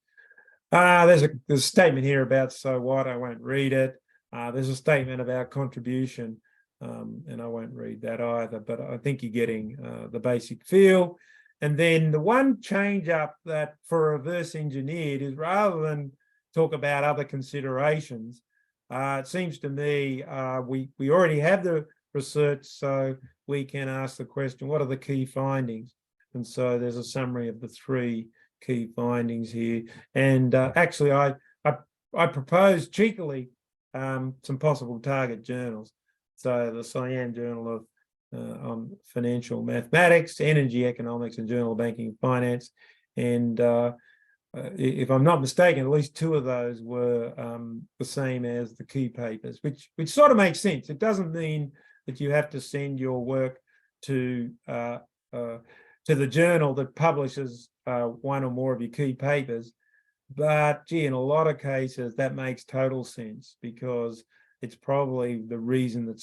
There's a statement here about so what. I won't read it. There's a statement about contribution, and I won't read that either, but I think you're getting the basic feel. And then the one change up that for reverse engineered is, rather than talk about other considerations, it seems to me we already have the research, so we can ask the question, what are the key findings? And so there's a summary of the 3 key findings here. And actually, I propose cheekily some possible target journals. So the Cyan Journal of on financial mathematics, energy economics, and journal of banking and finance. And if I'm not mistaken, at least 2 of those were the same as the key papers, which sort of makes sense. It doesn't mean that you have to send your work to the journal that publishes 1 or more of your key papers. But gee, in a lot of cases, that makes total sense, because it's probably the reason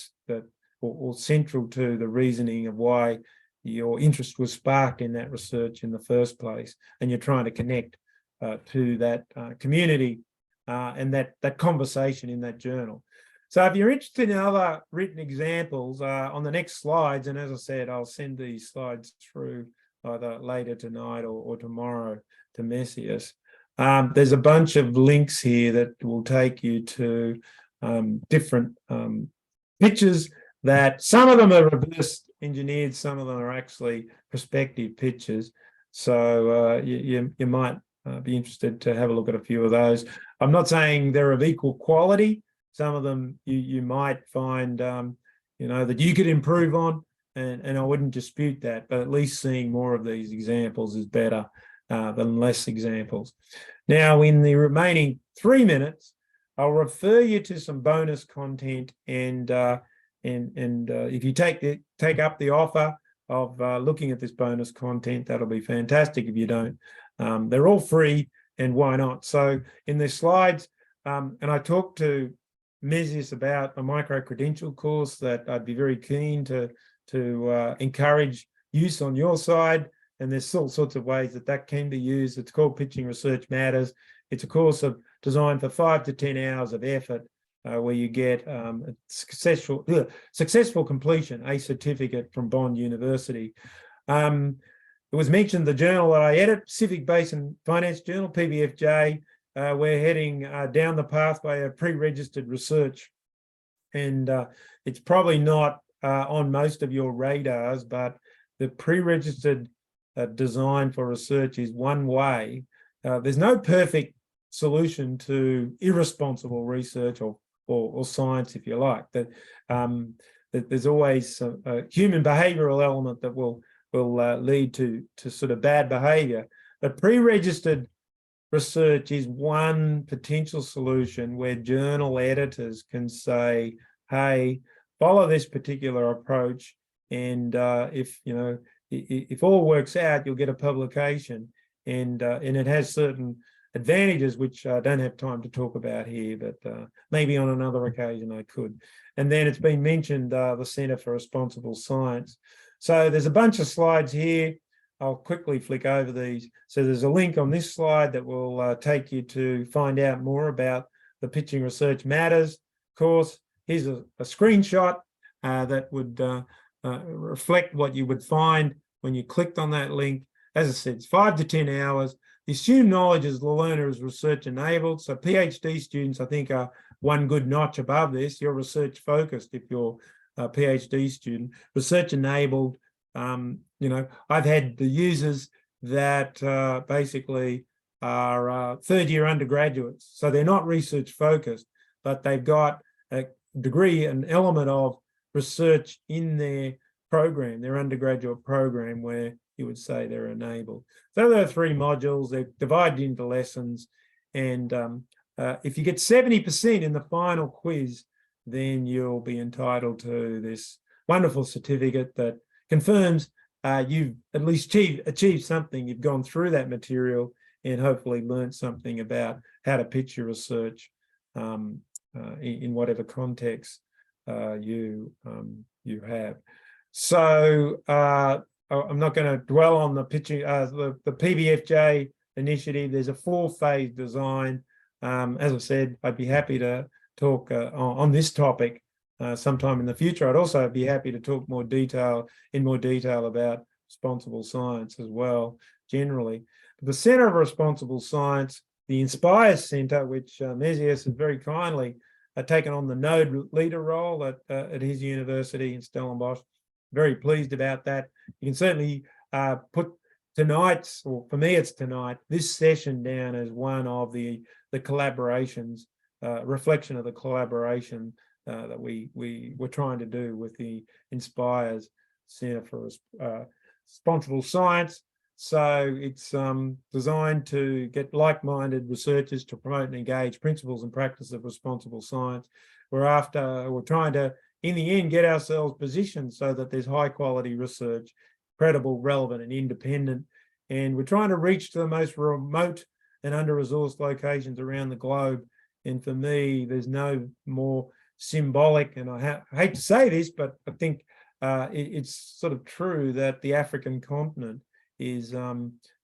or central to the reasoning of why your interest was sparked in that research in the first place, and you're trying to connect to that community and that conversation in that journal. So if you're interested in other written examples on the next slides, and as I said, I'll send these slides through either later tonight or tomorrow to NITheCS. There's a bunch of links here that will take you to different pictures that some of them are reverse engineered, some of them are actually perspective pictures. So you might be interested to have a look at a few of those. I'm not saying they're of equal quality. Some of them you might find that you could improve on, and I wouldn't dispute that, but at least seeing more of these examples is better than less examples. Now, in the remaining 3 minutes, I'll refer you to some bonus content, and if you take up the offer of looking at this bonus content, that'll be fantastic. If you don't, they're all free, and why not? So in the slides, and I talked to NITheCS about a micro-credential course that I'd be very keen to encourage use on your side, and there's all sorts of ways that can be used. It's called Pitching Research Matters. It's a course designed for 5 to 10 hours of effort, where you get a successful completion, a certificate from Bond University. It was mentioned the journal that I edit, Pacific Basin Finance Journal, PBFJ. We're heading down the pathway of pre-registered research, and it's probably not on most of your radars, but the pre-registered design for research is one way. There's no perfect solution to irresponsible research or science, if you like. That there's always a human behavioural element that will lead to sort of bad behaviour. But pre-registered research is one potential solution where journal editors can say, hey, follow this particular approach, and if all works out, you'll get a publication, and it has certain advantages which I don't have time to talk about here, but maybe on another occasion I could. And then it's been mentioned, the Centre for Responsible Science. So there's a bunch of slides here. I'll quickly flick over these. So there's a link on this slide that will take you to find out more about the Pitching Research Matters course. Here's a screenshot that would reflect what you would find when you clicked on that link. As I said, it's 5 to 10 hours. The assumed knowledge is the learner is research enabled. So PhD students, I think, are one good notch above this. You're research focused if you're a PhD student. Research enabled, I've had the users that basically are third-year undergraduates. So they're not research focused, but they've got a degree, an element of research in their program, their undergraduate program, where you would say they're enabled. So there are 3 modules. They're divided into lessons. And if you get 70% in the final quiz, then you'll be entitled to this wonderful certificate that confirms you've at least achieved something. You've gone through that material and hopefully learned something about how to pitch your research in whatever context you have. So I'm not going to dwell on the pitching, the PBFJ initiative. There's a 4-phase design. As I said, I'd be happy to talk on this topic sometime in the future. I'd also be happy to talk in more detail about responsible science as well, generally. The Centre of Responsible Science, the InSPiR2eS Centre, which NITheCS has very kindly taken on the node leader role at his university in Stellenbosch. Very pleased about that. You can certainly put tonight's, or for me it's tonight, this session down as one of the collaborations, reflection of the collaboration that we were trying to do with the InSPiR2eS Centre for Responsible Science. So it's designed to get like-minded researchers to promote and engage principles and practice of responsible science. We're trying to, in the end, get ourselves positioned so that there's high-quality research, credible, relevant, and independent. And we're trying to reach to the most remote and under-resourced locations around the globe. And for me, there's no more symbolic, and I hate to say this, but I think it's sort of true that the African continent is up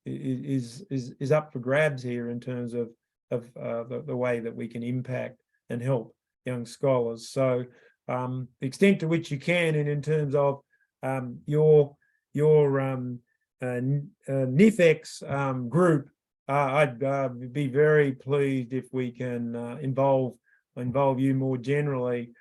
for grabs here in terms of the way that we can impact and help young scholars. So the extent to which you can, and in terms of your NITheCS group, I'd be very pleased if we can involve you more generally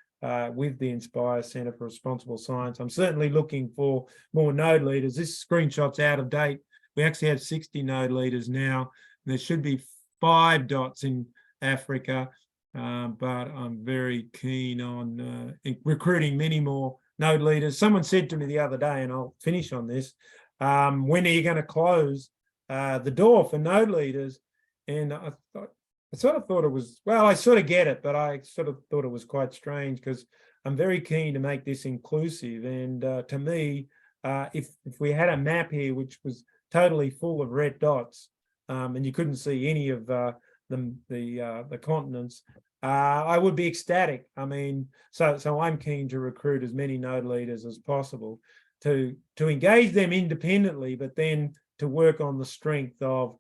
with the InSPiR2eS Centre for Responsible Science. I'm certainly looking for more node leaders. This screenshot's out of date. We actually have 60 node leaders now. There should be 5 dots in Africa, but I'm very keen on recruiting many more node leaders. Someone said to me the other day, and I'll finish on this, when are you going to close the door for node leaders? And I sort of thought it was, well, I sort of get it, but I sort of thought it was quite strange because I'm very keen to make this inclusive. And to me, if we had a map here which was totally full of red dots, and you couldn't see any of the continents, I would be ecstatic. I mean, so I'm keen to recruit as many node leaders as possible to engage them independently, but then to work on the strength of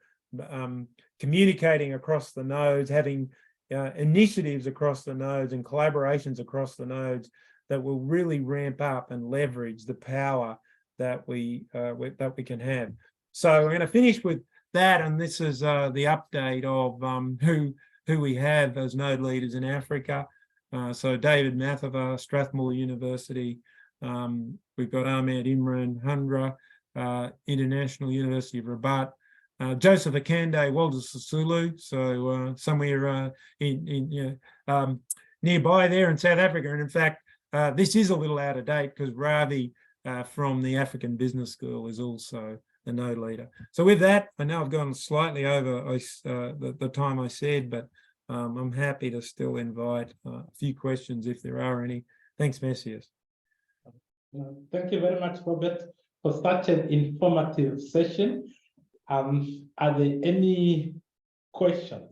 communicating across the nodes, having initiatives across the nodes and collaborations across the nodes that will really ramp up and leverage the power that we can have. So I'm going to finish with that, and this is the update of who we have as node leaders in Africa. So David Mathava, Strathmore University. We've got Ahmed Imran Hundra, International University of Rabat. Joseph Akande, Walter Sisulu, so somewhere nearby there in South Africa. And in fact, this is a little out of date because Ravi from the African Business School is also a node leader. So with that, I know I've gone slightly over the time I said, but I'm happy to still invite a few questions if there are any. Thanks, Messias. Thank you very much, Robert, for such an informative session. Are there any questions?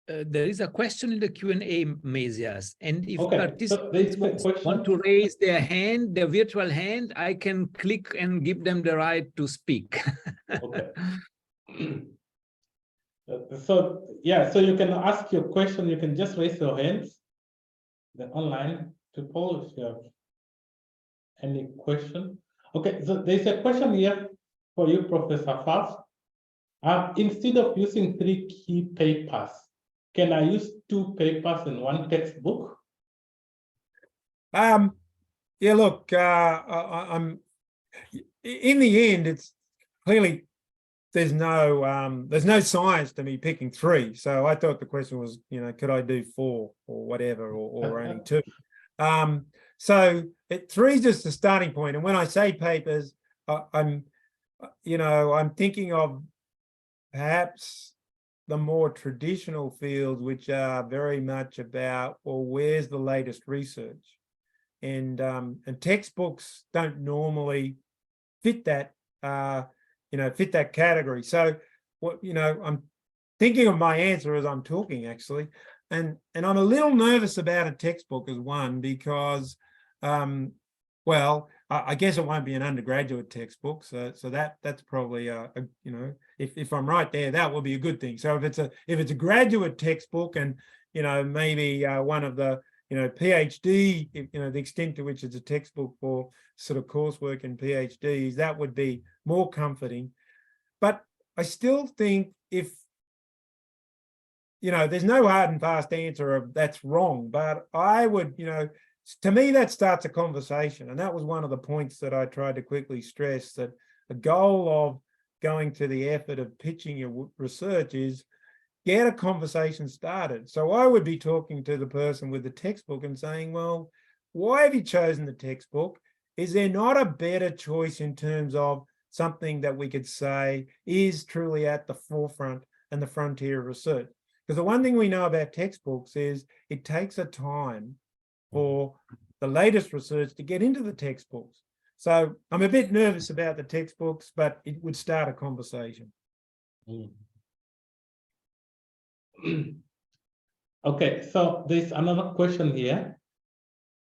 There is a question in the Q&A, Mesias, and if participants want to raise their hand, their virtual hand, I can click and give them the right to speak. Okay. So you can ask your question. You can just raise your hands, the online people, if you have any question. Okay, so there's a question here for you, Professor Faff. Instead of using 3 key papers, can I use 2 papers in 1 textbook? Yeah, look, I'm in the end, it's clearly there's no science to me picking 3. So I thought the question was, could I do 4 or whatever, or only 2? So 3 is just a starting point. And when I say papers, I'm thinking of perhaps the more traditional fields, which are very much about, well, where's the latest research? And textbooks don't normally fit that, fit that category. So I'm thinking of my answer as I'm talking, actually. And I'm a little nervous about a textbook as one, because, well, I guess it won't be an undergraduate textbook, so that's probably if I'm right there, that will be a good thing. So if it's a graduate textbook, and maybe one of the PhD, the extent to which it's a textbook for sort of coursework and PhDs, that would be more comforting. But I still think if there's no hard and fast answer of that's wrong, but I would to me, that starts a conversation. And that was one of the points that I tried to quickly stress, that the goal of going to the effort of pitching your research is get a conversation started. So I would be talking to the person with the textbook and saying, well, why have you chosen the textbook? Is there not a better choice in terms of something that we could say is truly at the forefront and the frontier of research? Because the one thing we know about textbooks is it takes a time for the latest research to get into the textbooks. So I'm a bit nervous about the textbooks, but it would start a conversation. Okay, so there's another question here.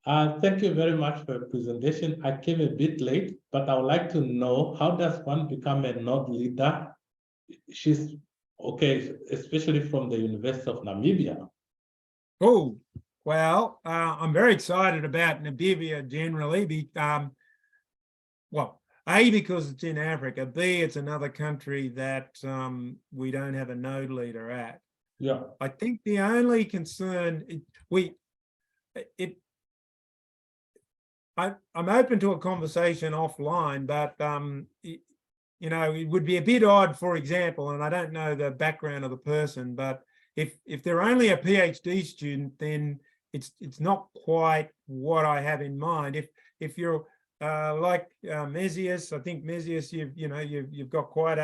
Thank you very much for your presentation. I came a bit late, but I would like to know, how does one become a node leader? She's okay, especially from the University of Namibia. Oh, well, I'm very excited about Namibia generally. Well, A, because it's in Africa. B, it's another country that we don't have a node leader at. Yeah. I think the only concern, I'm open to a conversation offline, but you know, it would be a bit odd, for example, and I don't know the background of the person, but if they're only a PhD student, then it's not quite what I have in mind. If you're like NITheCS, I think NITheCS, you've got quite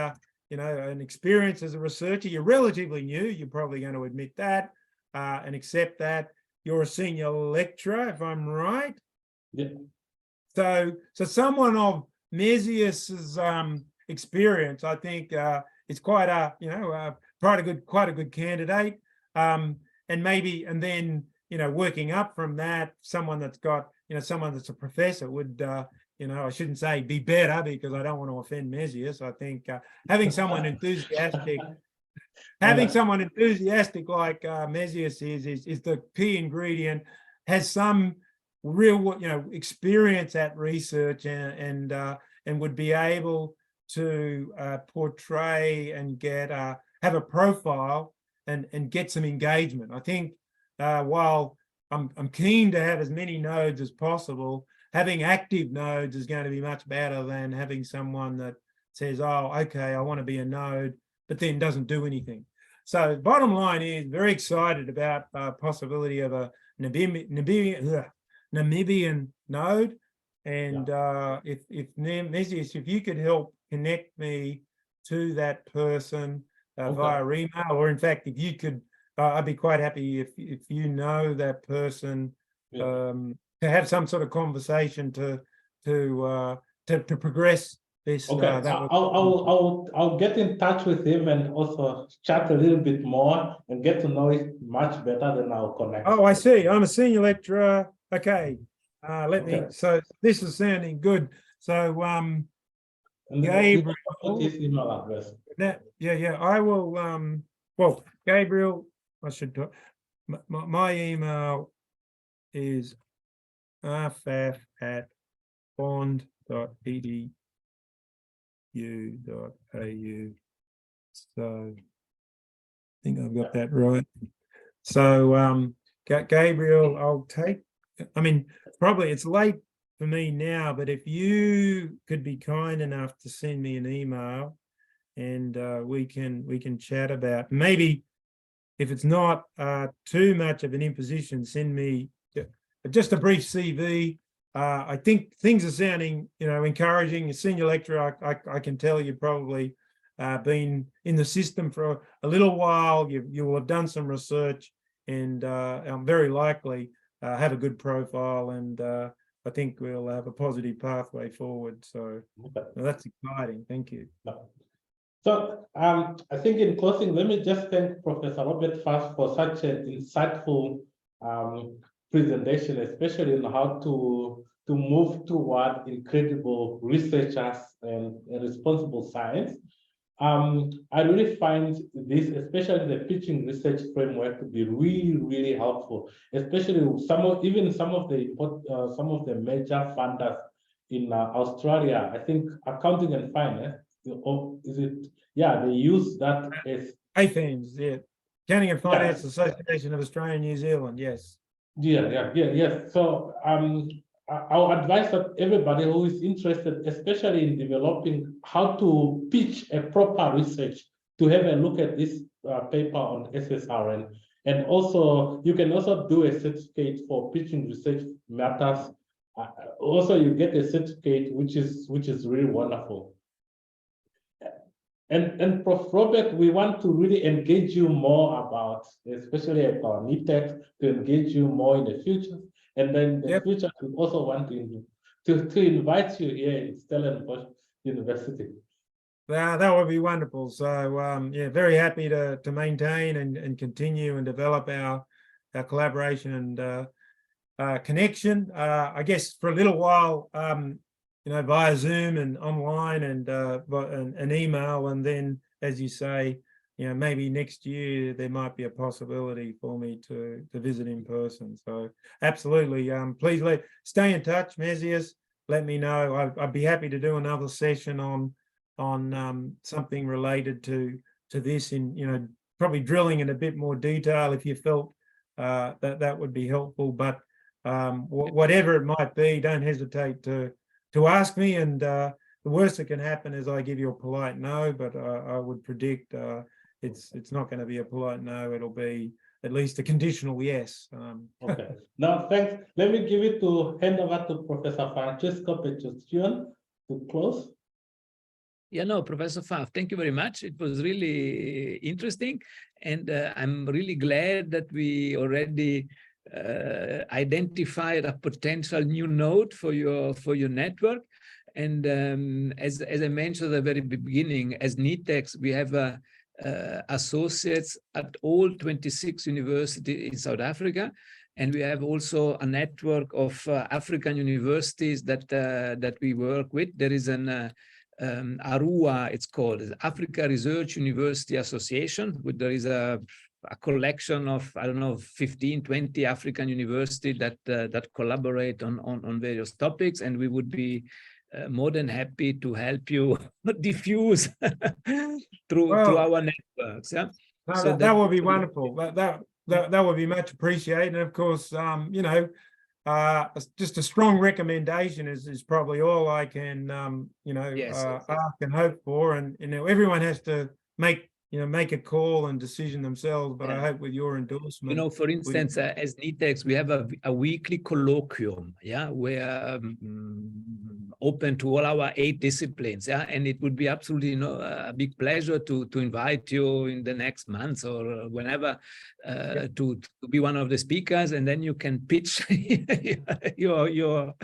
an experience as a researcher. You're relatively new. You're probably going to admit that and accept that. You're a senior lecturer, if I'm right. Yeah. So someone of NITheCS's experience, I think, is quite a good candidate. And then working up from that, someone that's got someone that's a professor would I shouldn't say be better, because I don't want to offend NITheCS. I think having someone enthusiastic, like NITheCS is the key ingredient. Has some real experience at research and would be able to portray and have a profile and get some engagement. I think while I'm keen to have as many nodes as possible, having active nodes is going to be much better than having someone that says, oh, okay, I want to be a node, but then doesn't do anything. So bottom line is very excited about possibility of a Namibian node. And if NITheCS, if you could help connect me to that person via email, or in fact, if you could, I'd be quite happy if you know that person, to have some sort of conversation to progress this. Okay, I'll get in touch with him and also chat a little bit more and get to know it much better. Then I'll connect. Oh, I see. I'm a senior lecturer. Okay. So this is sounding good. So Gabriel, his email address. I will well, Gabriel, I should talk. My email is rfaff@bond.edu.au. So I think I've got that right. So Gabriel, I'll take, I mean, probably it's late for me now, but if you could be kind enough to send me an email and we can chat about, maybe if it's not too much of an imposition, send me just a brief CV. I think things are sounding, encouraging. A senior lecturer, I can tell you probably been in the system for a little while. You will have done some research, and I'm very likely have a good profile, and I think we'll have a positive pathway forward. So that's exciting. Thank you. So I think in closing, let me just thank Professor Robert Faff for such an insightful presentation, especially on how to move toward incredible researchers and responsible science. I really find this, especially the pitching research framework, to be really, really helpful, especially with some of the major funders in Australia. I think accounting and finance, they use that as AFANS, Accounting and Finance Association of Australia and New Zealand, yes. Yes. So I'll advise that everybody who is interested, especially in developing how to pitch a proper research, to have a look at this paper on SSRN. And also, you can also do a certificate for pitching research matters. Also, you get a certificate, which is really wonderful. And Prof. Robert, we want to really engage you more about, especially about NITheCS, to engage you more in the future. And then in the future, we also want to invite you here in Stellenbosch University. That would be wonderful. So yeah, very happy to maintain and continue and develop our collaboration and connection. I guess for a little while, you know, via Zoom and online and email, and then, as you say, you know, maybe next year there might be a possibility for me to visit in person. So absolutely, please stay in touch, NITheCS. Let me know. I'd be happy to do another session on something related to this, in, you know, probably drilling in a bit more detail if you felt that would be helpful. But whatever it might be, don't hesitate to ask me, and the worst that can happen is I give you a polite no, but I would predict it's not going to be a polite no. It'll be at least a conditional yes. Okay. Now, thanks. Let me hand over to Professor Francesco Petroscian to close. Yeah, no, Professor Faff, thank you very much. It was really interesting, and I'm really glad that we already identified a potential new node for your network. And as I mentioned at the very beginning, as NITheCS, we have associates at all 26 universities in South Africa, and we have also a network of African universities that we work with. There is an ARUA, it's called Africa Research University Association, where there is a collection of, I don't know, 15, 20 African universities that collaborate on various topics, and we would be more than happy to help you diffuse through our networks. Yeah, no, so that would be wonderful. That would be much appreciated. And of course, you know, just a strong recommendation is probably all I can, you know, ask and hope for. And, you know, everyone has to make a call and decision themselves, but I hope with your endorsement. You know, for instance, as NITheCS, we have a weekly colloquium, yeah, where open to all our 8 disciplines, yeah, and it would be absolutely a big pleasure to invite you in the next months or whenever to be one of the speakers, and then you can pitch your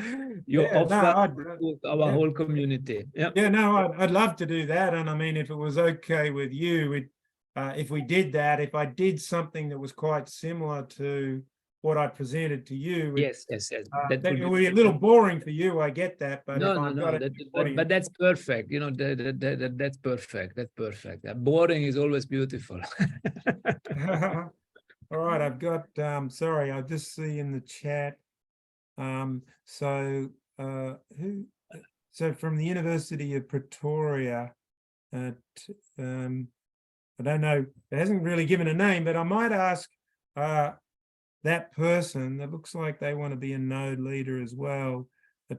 offer to our whole community. Yeah, no, I'd love to do that, and I mean, if it was okay with you, if we did that, if I did something that was quite similar to what I presented to you, yes, that would be a little boring for you. I get that, but but that's perfect. You know, that's perfect. That's perfect. Boring is always beautiful. All right, I've got. Sorry, I just see in the chat. So from the University of Pretoria, I don't know. It hasn't really given a name, but I might ask that person that looks like they want to be a node leader as well. Do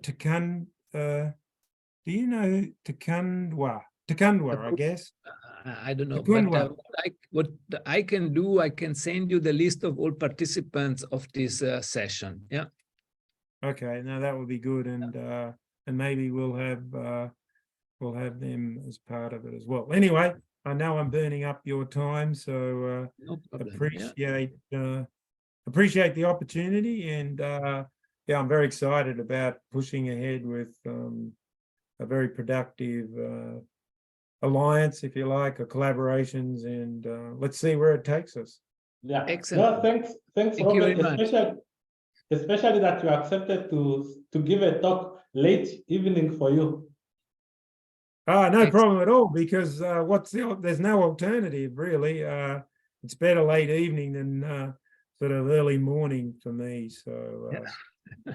you know Takundwa? Takundwa, I guess. I don't know, but what I can do, I can send you the list of all participants of this session. Yeah. Okay, now that would be good, and maybe we'll have them as part of it as well. Anyway, I know I'm burning up your time, so no problem. Appreciate the opportunity, and yeah, I'm very excited about pushing ahead with a very productive alliance, if you like, or collaborations, and let's see where it takes us. Yeah, excellent. No, thanks, Thank Robert, you very much. Especially that you accepted to give a talk late evening for you. No problem at all, because there's no alternative really. It's better late evening than sort of early morning for me, so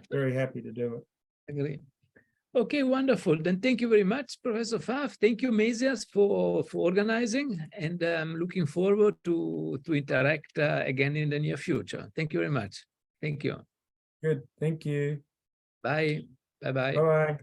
very happy to do it. Agree. Okay, wonderful. Then thank you very much, Professor Faff. Thank you, NITheCS, for organizing, and I'm looking forward to interact again in the near future. Thank you very much. Thank you. Good. Thank you. Bye. Bye-bye. Bye-bye.